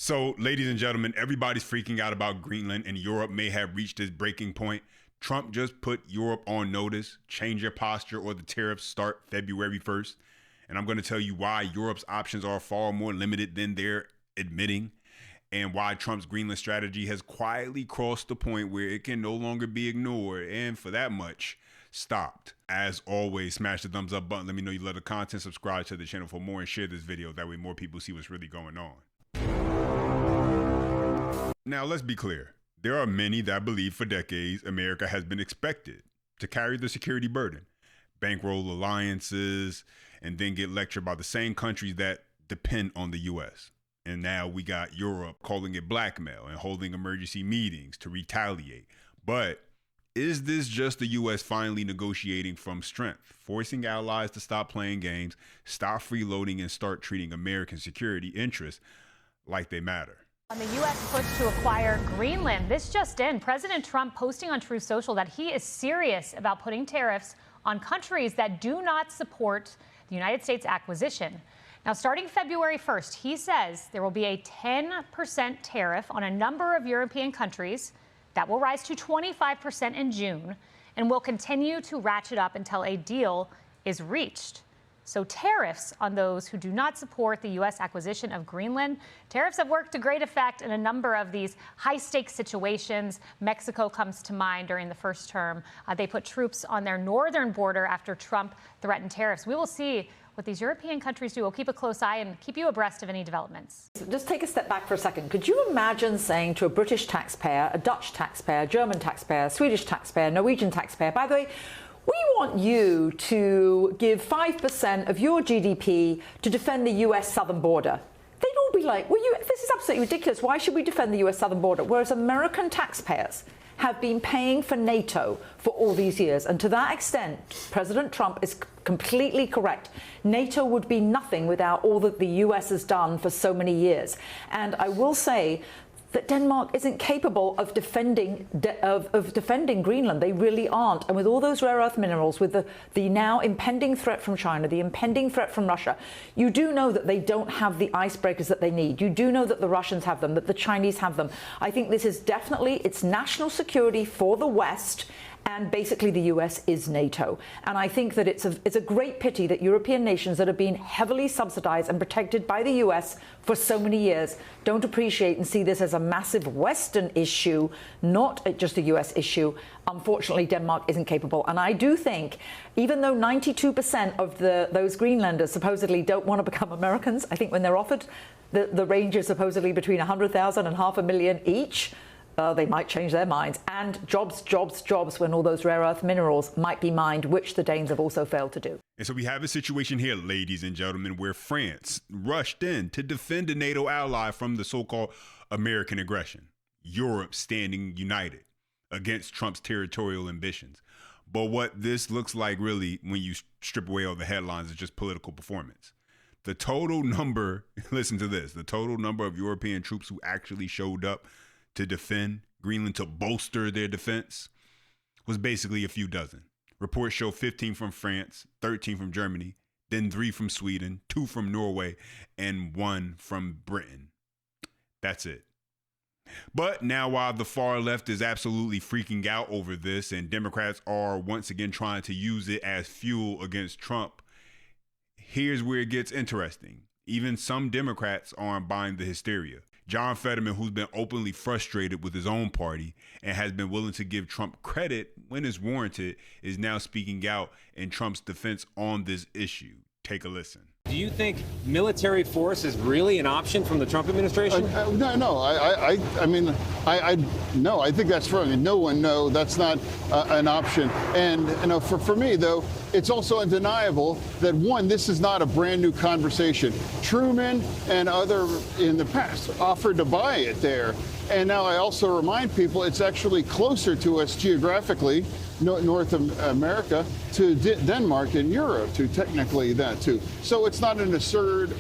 So, ladies and gentlemen, everybody's freaking out about Greenland, and Europe may have reached its breaking point. Trump just put Europe on notice. Change your posture or the tariffs start February 1st. And I'm going to tell you why Europe's options are far more limited than they're admitting, and why Trump's Greenland strategy has quietly crossed the point where it can no longer be ignored, and for that much, stopped. As always, smash the thumbs up button. Let me know you love the content. Subscribe to the channel for more and share this video. That way more people see what's really going on. Now, let's be clear. There are many that believe for decades America has been expected to carry the security burden, bankroll alliances, and then get lectured by the same countries that depend on the U.S. And now we got Europe calling it blackmail and holding emergency meetings to retaliate. But is this just the U.S. finally negotiating from strength, forcing allies to stop playing games, stop freeloading, and start treating American security interests like they matter? On the U.S. push to acquire Greenland, this just in, President Trump posting on Truth Social that he is serious about putting tariffs on countries that do not support the United States acquisition. Now, starting February 1st, he says there will be a 10% tariff on a number of European countries that will rise to 25% in June and will continue to ratchet up until a deal is reached. So tariffs on those who do not support the U.S. acquisition of Greenland. Tariffs have worked to great effect in a number of these high-stakes situations. Mexico comes to mind during the first term. They put troops on their northern border after Trump threatened tariffs. We will see what these European countries do. We'll keep a close eye and keep you abreast of any developments. Just take a step back for a second. Could you imagine saying to a British taxpayer, a Dutch taxpayer, German taxpayer, Swedish taxpayer, Norwegian taxpayer, by the way, we want you to give 5% of your GDP to defend the U.S. southern border. They'd all be like, well, this is absolutely ridiculous. Why should we defend the U.S. southern border? Whereas American taxpayers have been paying for NATO for all these years. And to that extent, President Trump is completely correct. NATO would be nothing without all that the U.S. has done for so many years. And I will say that Denmark isn't capable of defending Greenland. They really aren't. And with all those rare earth minerals, with the now impending threat from China, the impending threat from Russia, you do know that they don't have the icebreakers that they need. You do know that the Russians have them, that the Chinese have them. I think this is definitely, it's national security for the West, and basically the US is NATO. And I think that it's a great pity that European nations that have been heavily subsidized and protected by the US for so many years don't appreciate and see this as a massive Western issue, not just a US issue. Unfortunately, Denmark isn't capable. And I do think, even though 92% of those Greenlanders supposedly don't want to become Americans, I think when they're offered the range is supposedly between 100,000 and 500,000 each, they might change their minds. And jobs, jobs, jobs, when all those rare earth minerals might be mined, which the Danes have also failed to do. And so we have a situation here, ladies and gentlemen, where France rushed in to defend a NATO ally from the so-called American aggression. Europe standing united against Trump's territorial ambitions. But what this looks like really, when you strip away all the headlines, is just political performance. The total number, listen to this, the total number of European troops who actually showed up to defend Greenland, to bolster their defense, was basically a few dozen. Reports show 15 from France, 13 from Germany, then 3 from Sweden, 2 from Norway, and 1 from Britain. That's it. But now, while the far left is absolutely freaking out over this, and Democrats are once again trying to use it as fuel against Trump, here's where it gets interesting. Even some Democrats aren't buying the hysteria. John Fetterman, who's been openly frustrated with his own party and has been willing to give Trump credit when it's warranted, is now speaking out in Trump's defense on this issue. Take a listen. Do you think military force is really an option from the Trump administration? No. I think that's wrong. No one, no, that's not an option. And for me, though, it's also undeniable that, one, this is not a brand new conversation. Truman and other in the past offered to buy it there. And now I also remind people it's actually closer to us geographically, North America, to Denmark and Europe, to technically that too. So it's not an absurd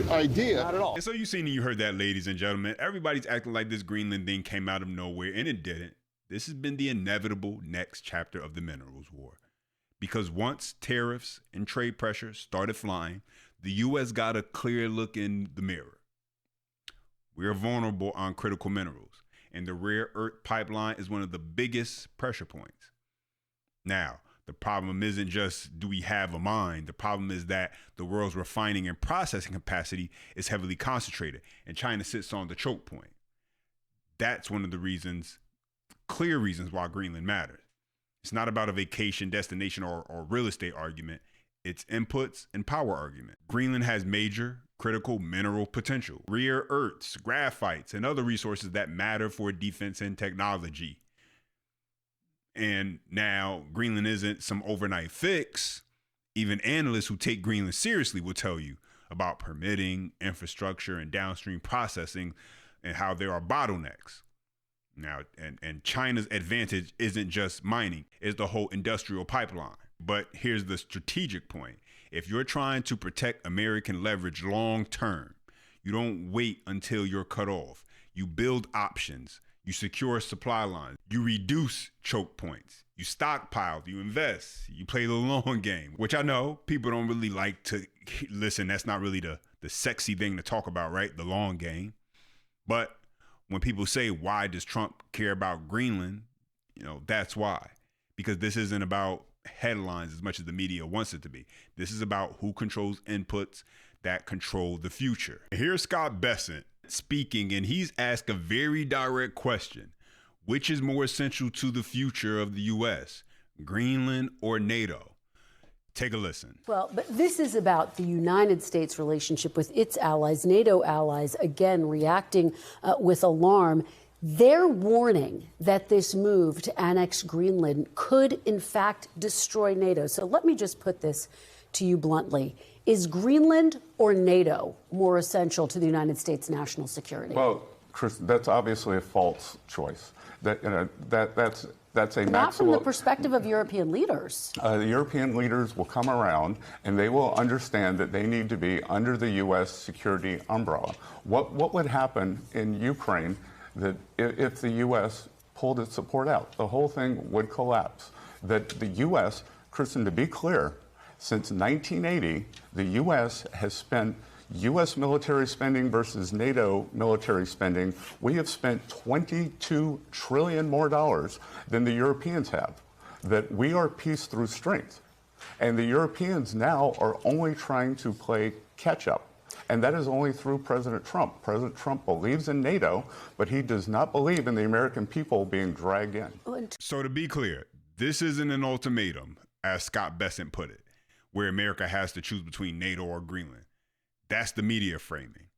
idea. Not at all. And so you seen and you heard that, ladies and gentlemen. Everybody's acting like this Greenland thing came out of nowhere, and it didn't. This has been the inevitable next chapter of the minerals war. Because once tariffs and trade pressure started flying, the U.S. got a clear look in the mirror. We are vulnerable on critical minerals, and the rare earth pipeline is one of the biggest pressure points. Now, the problem isn't just do we have a mine? The problem is that the world's refining and processing capacity is heavily concentrated, and China sits on the choke point. That's one of the reasons, clear reasons why Greenland matters. It's not about a vacation destination or real estate argument. It's inputs and power argument. Greenland has major critical mineral potential, rare earths, graphites, and other resources that matter for defense and technology. And now Greenland isn't some overnight fix. Even analysts who take Greenland seriously will tell you about permitting, infrastructure, and downstream processing and how there are bottlenecks. Now, and China's advantage isn't just mining, it's the whole industrial pipeline. But here's the strategic point. If you're trying to protect American leverage long term, you don't wait until you're cut off. You build options. You secure supply lines. You reduce choke points. You stockpile. You invest. You play the long game, which I know people don't really like to listen. That's not really the sexy thing to talk about, right? The long game. But when people say, why does Trump care about Greenland? That's why. Because this isn't about headlines as much as the media wants it to be. This is about who controls inputs that control the future. Here's Scott Bessent speaking, and he's asked a very direct question. Which is more essential to the future of the U.S., Greenland or NATO? Take a listen. Well, but this is about the United States' relationship with its allies, NATO allies, again, reacting with alarm. They're warning that this move to annex Greenland could, in fact, destroy NATO. So let me just put this to you bluntly. Is Greenland or NATO more essential to the United States' national security? Well, Chris, that's obviously a false choice. That's a not from the perspective of European leaders. The European leaders will come around and they will understand that they need to be under the U.S. security umbrella. What would happen in Ukraine that if the U.S. pulled its support out? The whole thing would collapse. That the U.S., Kristen, to be clear, since 1980, the U.S. has spent U.S. military spending versus NATO military spending. We have spent $22 trillion more dollars than the Europeans have. That we are peace through strength. And the Europeans now are only trying to play catch up. And that is only through President Trump. President Trump believes in NATO, but he does not believe in the American people being dragged in. So to be clear, this isn't an ultimatum, as Scott Bessent put it, where America has to choose between NATO or Greenland. That's the media framing.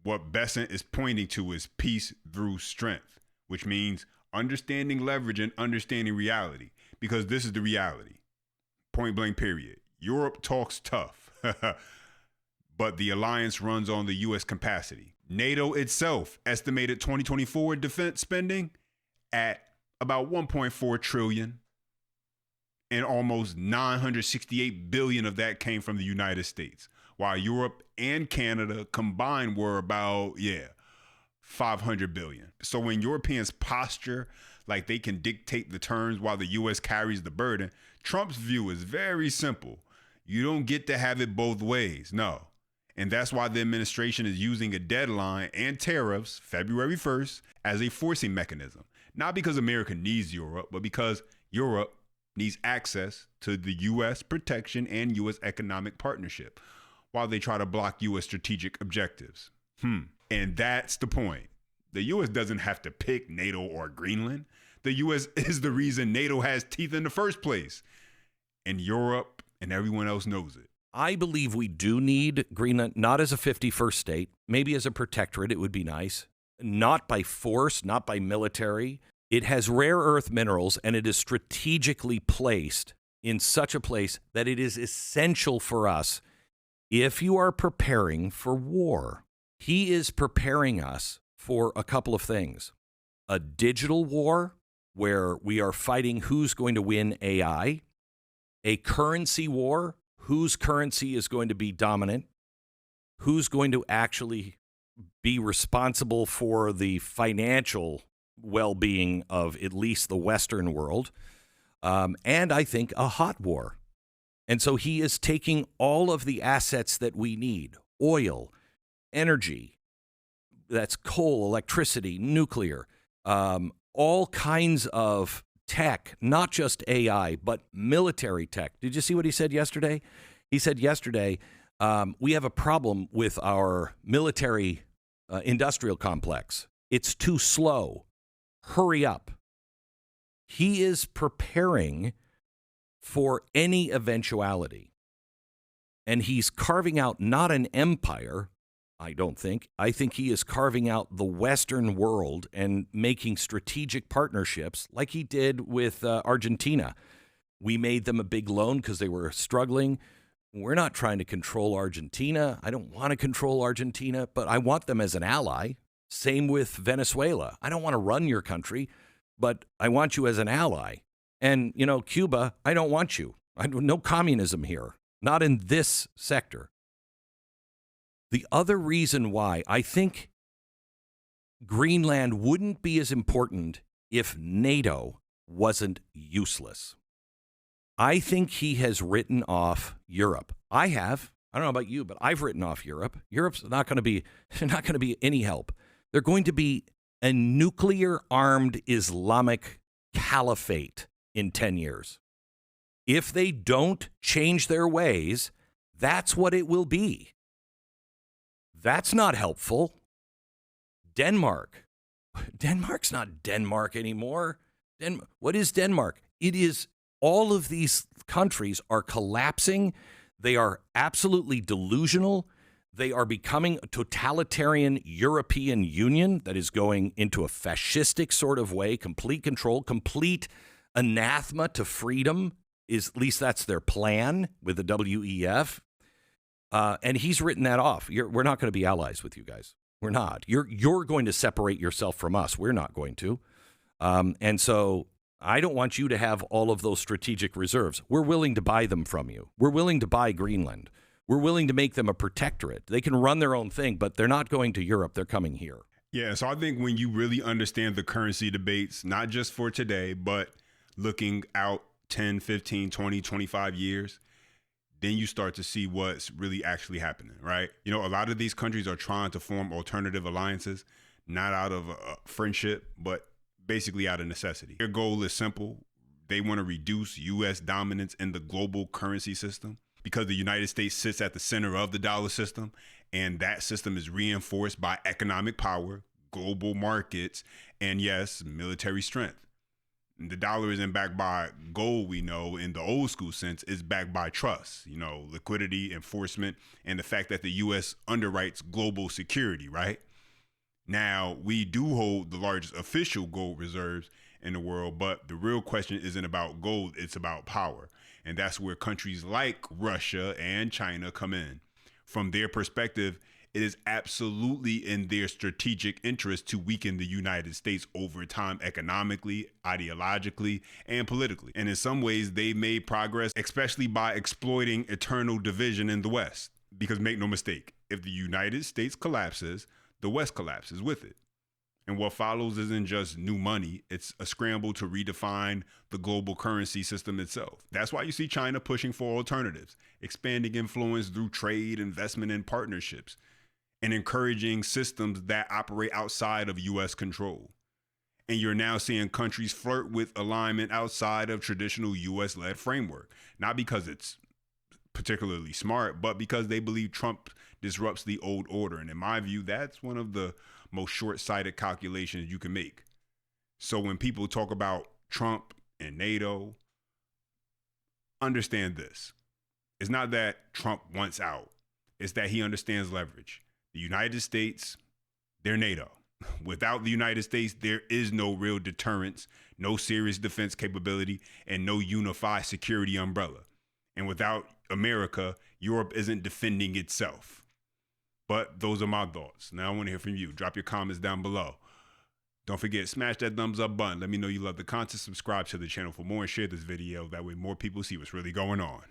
What Bessent is pointing to is peace through strength, which means understanding leverage and understanding reality, because this is the reality. Point blank, period. Europe talks tough, but the alliance runs on the U.S. capacity. NATO itself estimated 2024 defense spending at about $1.4 trillion, and almost $968 billion of that came from the United States, while Europe and Canada combined were about, $500 billion. So when Europeans posture like they can dictate the terms while the U.S. carries the burden, Trump's view is very simple. You don't get to have it both ways, no. And that's why the administration is using a deadline and tariffs, February 1st, as a forcing mechanism. Not because America needs Europe, but because Europe needs access to the U.S. protection and U.S. economic partnership while they try to block U.S. strategic objectives. And that's the point. The U.S. doesn't have to pick NATO or Greenland. The U.S. is the reason NATO has teeth in the first place. And Europe and everyone else knows it. I believe we do need Greenland, not as a 51st state, maybe as a protectorate, it would be nice. Not by force, not by military. It has rare earth minerals, and it is strategically placed in such a place that it is essential for us if you are preparing for war. He is preparing us for a couple of things. A digital war, where we are fighting who's going to win AI. A currency war, whose currency is going to be dominant. Who's going to actually be responsible for the financial well-being of at least the Western world, and I think a hot war. And so he is taking all of the assets that we need, oil, energy, That's coal, electricity, nuclear, all kinds of tech, not just AI, but military tech. Did you see what he said yesterday? He said yesterday, we have a problem with our military industrial complex. It's too slow. Hurry up. He is preparing for any eventuality. And he's carving out not an empire, I don't think. I think he is carving out the Western world and making strategic partnerships like he did with Argentina. We made them a big loan because they were struggling. We're not trying to control Argentina. I don't want to control Argentina, but I want them as an ally. Same with Venezuela. I don't want to run your country, but I want you as an ally. And, you know, Cuba, I don't want you. No communism here, not in this sector. The other reason why I think Greenland wouldn't be as important if NATO wasn't useless. I think he has written off Europe. I have. I don't know about you, but I've written off Europe. Europe's not going to be any help. They're going to be a nuclear-armed Islamic caliphate in 10 years. If they don't change their ways, that's what it will be. That's not helpful. Denmark. Denmark's not Denmark anymore. What is Denmark? It is all of these countries are collapsing. They are absolutely delusional. They are becoming a totalitarian European Union that is going into a fascistic sort of way, complete control, complete anathema to freedom. At least that's their plan with the WEF. And he's written that off. We're not going to be allies with you guys. We're not. You're going to separate yourself from us. We're not going to. And so I don't want you to have all of those strategic reserves. We're willing to buy them from you. We're willing to buy Greenland. We're willing to make them a protectorate. They can run their own thing, but they're not going to Europe. They're coming here. Yeah, so I think when you really understand the currency debates, not just for today, but looking out 10, 15, 20, 25 years, then you start to see what's really actually happening, right? You know, a lot of these countries are trying to form alternative alliances, not out of friendship, but basically out of necessity. Their goal is simple. They want to reduce U.S. dominance in the global currency system because the United States sits at the center of the dollar system, and that system is reinforced by economic power, global markets, and yes, military strength. The dollar isn't backed by gold, we know, in the old school sense. It's backed by trust, you know, liquidity, enforcement, and the fact that the U.S. underwrites global security, right? Now, we do hold the largest official gold reserves in the world, but the real question isn't about gold, it's about power. And that's where countries like Russia and China come in. From their perspective, it is absolutely in their strategic interest to weaken the United States over time economically, ideologically, and politically. And in some ways, they've made progress, especially by exploiting eternal division in the West. Because make no mistake, if the United States collapses, the West collapses with it. And what follows isn't just new money, it's a scramble to redefine the global currency system itself. That's why you see China pushing for alternatives, expanding influence through trade, investment, and partnerships, and encouraging systems that operate outside of U.S. control. And you're now seeing countries flirt with alignment outside of traditional U.S.-led framework, not because it's particularly smart, but because they believe Trump disrupts the old order. And in my view, that's one of the most short-sighted calculations you can make. So when people talk about Trump and NATO, understand this. It's not that Trump wants out. It's that he understands leverage. The United States, they're NATO. Without the United States, there is no real deterrence, no serious defense capability, and no unified security umbrella. And without America, Europe isn't defending itself. But those are my thoughts. Now I want to hear from you. Drop your comments down below. Don't forget, smash that thumbs up button. Let me know you love the content. Subscribe to the channel for more and share this video. That way more people see what's really going on.